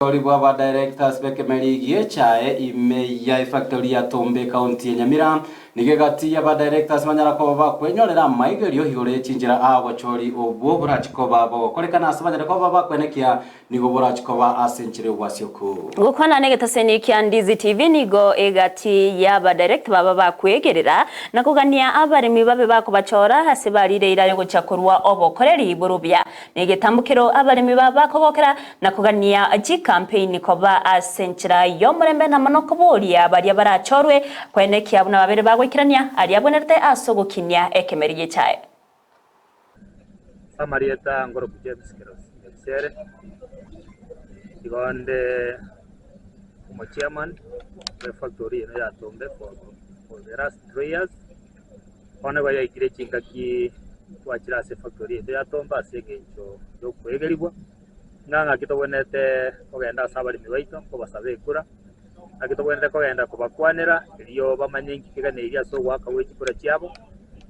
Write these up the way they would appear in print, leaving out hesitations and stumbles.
Olibwa ba directors bekemerigi chae ime ya factory ya Tombe county Nyamira nigegati ya ba directors manyara ko ba kwenyorera maigerio higore chinjira abo chori obwo burachiko babo korekana asabanyara ko baba kwenekia nigo burachiko ba asenchire wasyoku gukwana negetaseni kya Ndizi TV nigo egati ya ba direct baba bakwegerera nakugania abarimi babe bako bachora hasibarire irayo guchakurwa obokoreri burubya negetambukiro abarimi baba kobokera nakugania campaign koba asenchira yo murembe na manoko boria baria barachorwe kwene kiabuna babere bagwikirania ari abonerte asogokinya ekemeriye chae Samarieta ngoro James Keros sere igonde como chairman de factory ya Tombe for the last 3 years ona baya ikire chinga ki twachira se factory ya Tombe asegencho yo kwegeribwa nganga kitobonete kogenda sabari mibaito ko basabe kura akitobonete kogenda kubakwanira iliyo bamanyingi kigane iriya so waka wekikura cyabo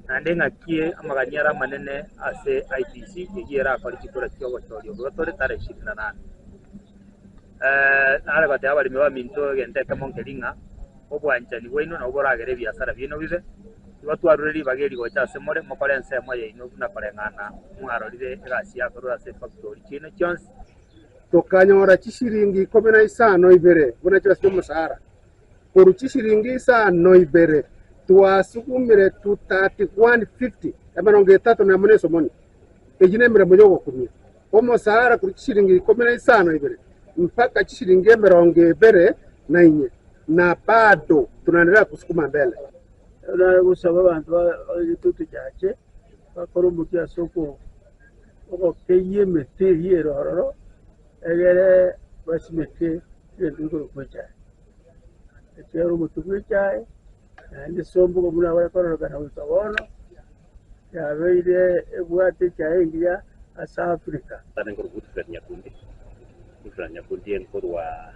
nande ngakie amaganyara manene ase ITC igira akora kikura cyobo cyo gotore tare 28 nare bate abari miba minto gente kamonkelinga obwanjani bwino no boragere biasara bino bize batwaruriri bageri gochase more mokorense moye ino na korengana mwarorire egasi yakora ase factory kine chance tukanyora chishiringi 15 ibere buna cyose cy'umusara kuru chishiringi 5 ibere twasukumire 3150 amanonge 3 na muneso moni ejinemere moyo gokumye umusara kuru chishiringi 15 ibere mpaka chishiringi 20 ibere na inye na bado tunaendelea kusukuma mbele na gusaba abantu bagitutu cyache bakora umukiya soko uko peye meteri rororo egere basimeke ndiko kwecha ekero mutukwecha ndi sombo ko muna wala korora na usawono ya beire ebwate cha ingia asa Africa tane ngoro kutufanya kundi en korwa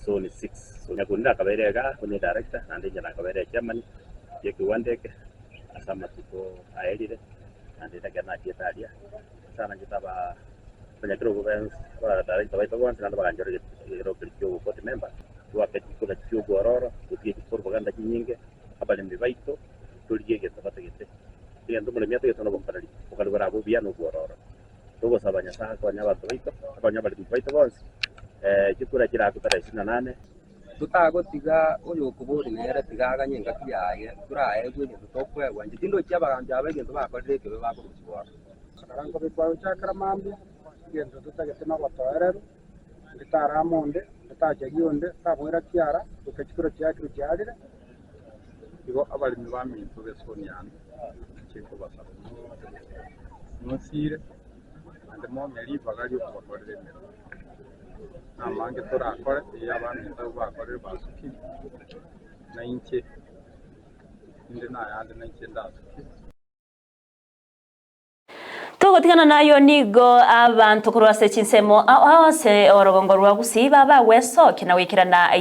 zone 6 so nyakunda kaberega kone director nande nyana kaberega chairman yekiwandeke asama tuko aelire nande takana kietalia sana kitaba penyakiro gubens para director baito bonse nande baganjore ro kirikyo bote member tuake kikola kyo gororo tukie propaganda nyingi abale mbaito tuliye tabategete yendo mule miato yetono bokarali bokalu barabo biano gororo togo sabanya sa ko nyabato baito ko nyabale baito bonse kikura kira kutara 28 tutagotiga uyu kuburi nere tigaga nyinga kiyaye turaye gwe tutokwe wanje tindo cyabaganje abagendo bakorere ke bakurukibwa karango bitwa cyakara mambi gendo tutagete na batwarero nditaramonde tutajagionde tabwera kiara tukakikura cyakiro cyarire igo abalimi baminto besonyana cyeko basaba nosire ndemo meri bagali kubakorere amange torakore y'abandi bakorere basuki na inche inde na yandi na inche ndasuki tugotikana nayo nigo abantu kurwase chinsemo awase orogongo rwa gusiba ba weso kinawikirana